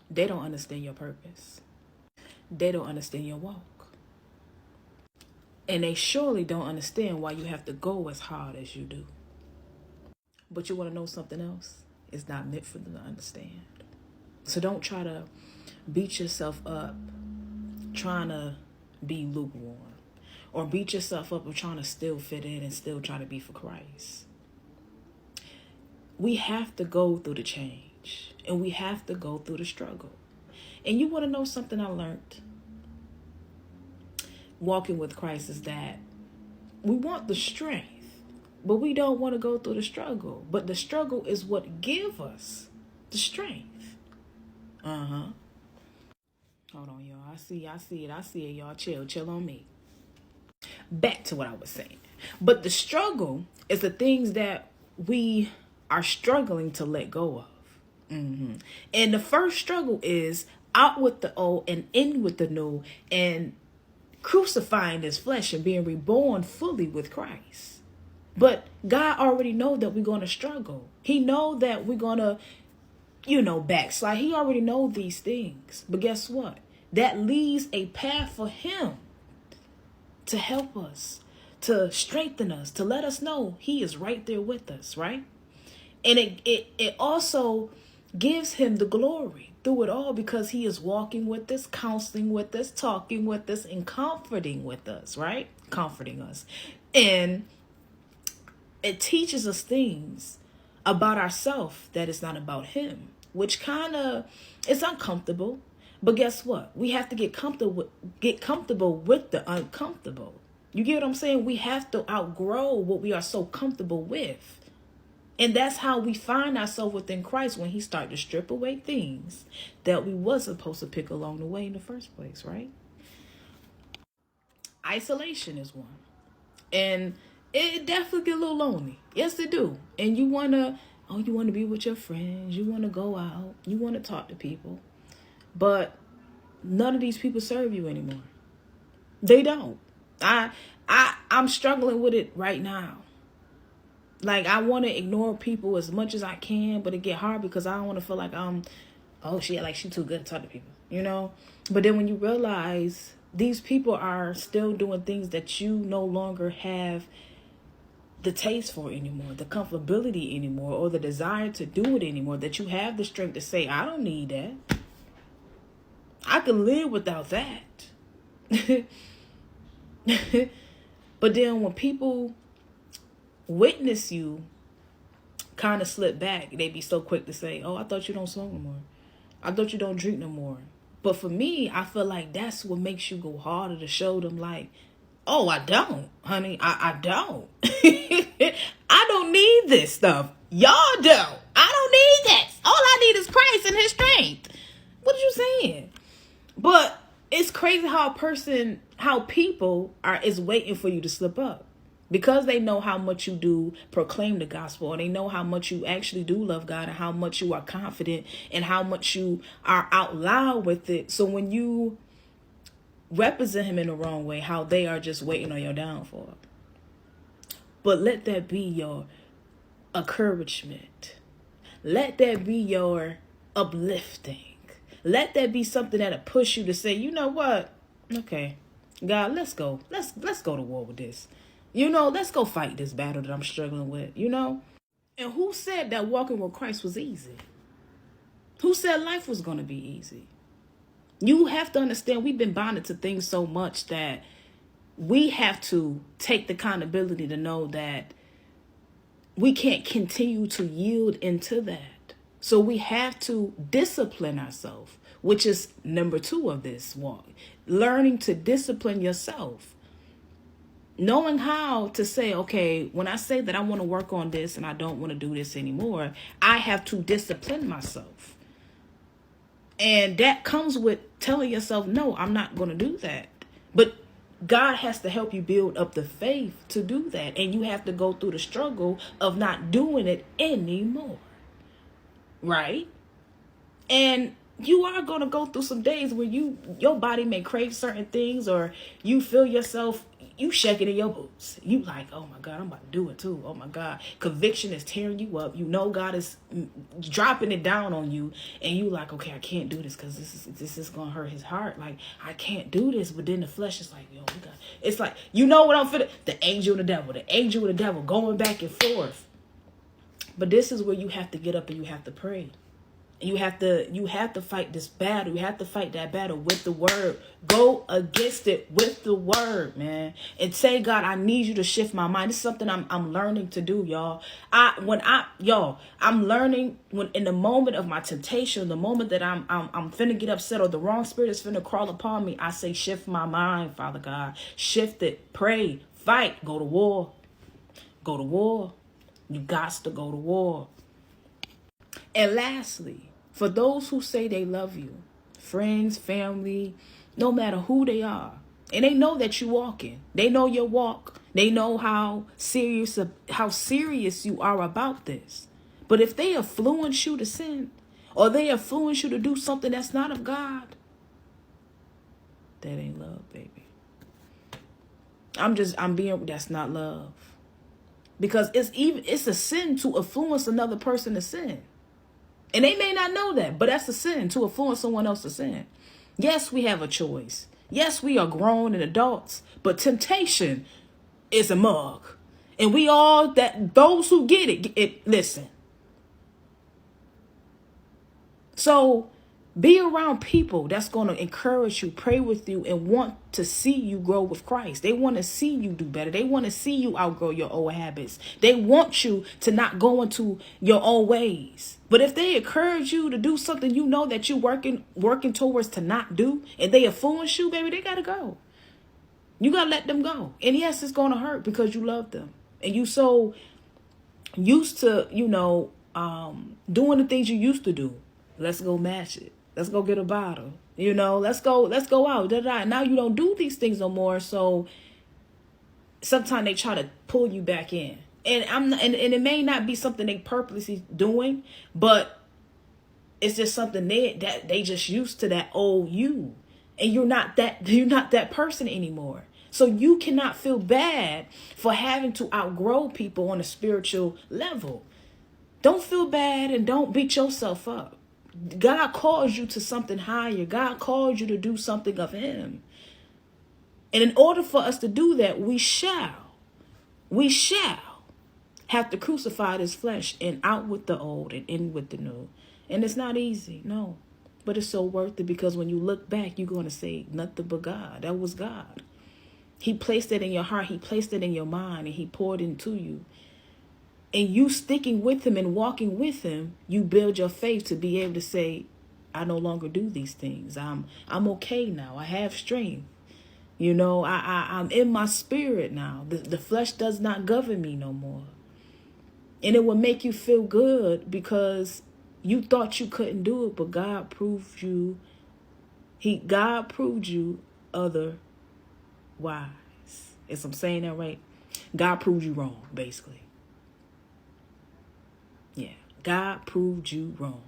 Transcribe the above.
They don't understand your purpose. They don't understand your walk. And they surely don't understand why you have to go as hard as you do. But you want to know something else? It's not meant for them to understand. So don't try to beat yourself up trying to be lukewarm. Or beat yourself up of trying to still fit in and still try to be for Christ. We have to go through the change. And we have to go through the struggle. And you want to know something I learned walking with Christ is that we want the strength, but we don't want to go through the struggle. But the struggle is what gives us the strength. Hold on, y'all. I see it, y'all. Chill on me. Back to what I was saying. But the struggle is the things that we are struggling to let go of. And the first struggle is out with the old and in with the new, and crucifying this flesh and being reborn fully with Christ. But God already knows that we're going to struggle. He knows that we're going to, backslide. He already knows these things. But guess what? That leaves a path for him to help us, to strengthen us, to let us know he is right there with us, right? And it also gives him the glory through it all, because he is walking with us, counseling with us, talking with us, and comforting with us, right? Comforting us. And it teaches us things about ourselves that is not about him, which kind of is uncomfortable. But guess what? We have to get comfortable with the uncomfortable. You get what I'm saying? We have to outgrow what we are so comfortable with. And that's how we find ourselves within Christ, when he started to strip away things that we was supposed to pick along the way in the first place, right? Isolation is one. And it definitely get a little lonely. Yes, it do. And you want to be with your friends. You want to go out. You want to talk to people. But none of these people serve you anymore. They don't. I'm struggling with it right now. Like, I want to ignore people as much as I can, but it get hard because I don't want to feel like she too good to talk to people, But then when you realize these people are still doing things that you no longer have the taste for anymore, the comfortability anymore, or the desire to do it anymore, that you have the strength to say, I don't need that. I can live without that. But then when people witness you kind of slip back, they be so quick to say, oh, I thought you don't smoke no more. I thought you don't drink no more. But for me, I feel like that's what makes you go harder, to show them like, oh, I don't, honey. I don't. I don't need this stuff. Y'all don't. I don't need that. All I need is Christ and his strength. What are you saying? But it's crazy how people is waiting for you to slip up. Because they know how much you do proclaim the gospel, and they know how much you actually do love God, and how much you are confident, and how much you are out loud with it. So when you represent him in the wrong way, how they are just waiting on your downfall. But let that be your encouragement. Let that be your uplifting. Let that be something that'll push you to say, you know what? Okay, God, let's go. Let's go to war with this. Let's go fight this battle that I'm struggling with, And who said that walking with Christ was easy? Who said life was going to be easy? You have to understand, we've been bonded to things so much that we have to take the accountability to know that we can't continue to yield into that. So we have to discipline ourselves, which is number 2 of this walk. Learning to discipline yourself. Knowing how to say, okay, when I say that I want to work on this and I don't want to do this anymore, I have to discipline myself. And that comes with telling yourself, no, I'm not going to do that. But God has to help you build up the faith to do that. And you have to go through the struggle of not doing it anymore. Right? And you are going to go through some days where your body may crave certain things, or you feel yourself you shaking in your boots. You like, oh my God, I'm about to do it too. Oh my God. Conviction is tearing you up. You know God is dropping it down on you. And you like, okay, I can't do this because this is going to hurt his heart. Like, I can't do this. But then the flesh is like, yo, we got. It's like, you know what I'm feeling? The angel and the angel and the devil going back and forth. But this is where you have to get up and you have to pray. You have to fight this battle. You have to fight that battle with the word. Go against it with the word, man. And say, God, I need you to shift my mind. It's something I'm learning to do, y'all. I'm learning when in the moment of my temptation, the moment that I'm finna get upset or the wrong spirit is finna crawl upon me, I say, shift my mind, Father God. Shift it. Pray. Fight. Go to war. Go to war. You got to go to war. And lastly, for those who say they love you, friends, family, no matter who they are, and they know that you walking, they know your walk, they know how serious you are about this. But if they influence you to sin, or they influence you to do something that's not of God, that ain't love, baby. That's not love. Because it's a sin to influence another person to sin. And they may not know that, but that's a sin, to influence someone else to sin. Yes, we have a choice. Yes, we are grown and adults, but temptation is a mug. And those who get it, listen. So be around people that's going to encourage you, pray with you, and want to see you grow with Christ. They want to see you do better. They want to see you outgrow your old habits. They want you to not go into your old ways. But if they encourage you to do something you know that you're working towards to not do, and they influence you, baby, they got to go. You got to let them go. And yes, it's going to hurt because you love them. And you so used to, doing the things you used to do. Let's go match it. Let's go get a bottle. Let's go out. Now you don't do these things no more. So sometimes they try to pull you back in. And it may not be something they purposely doing, but it's just something that they just used to that old you. And you're not that person anymore. So you cannot feel bad for having to outgrow people on a spiritual level. Don't feel bad and don't beat yourself up. God calls you to something higher. God calls you to do something of him. And in order for us to do that, we shall have to crucify this flesh and out with the old and in with the new. And it's not easy, no. But it's so worth it because when you look back, you're going to say nothing but God. That was God. He placed it in your heart. He placed it in your mind and he poured into you. And you sticking with him and walking with him, you build your faith to be able to say, I no longer do these things. I'm okay now. I have strength. I'm in my spirit now. The flesh does not govern me no more. And it will make you feel good because you thought you couldn't do it, but God proved you. God proved you otherwise. If I'm saying that right, God proved you wrong, basically. Yeah, God proved you wrong.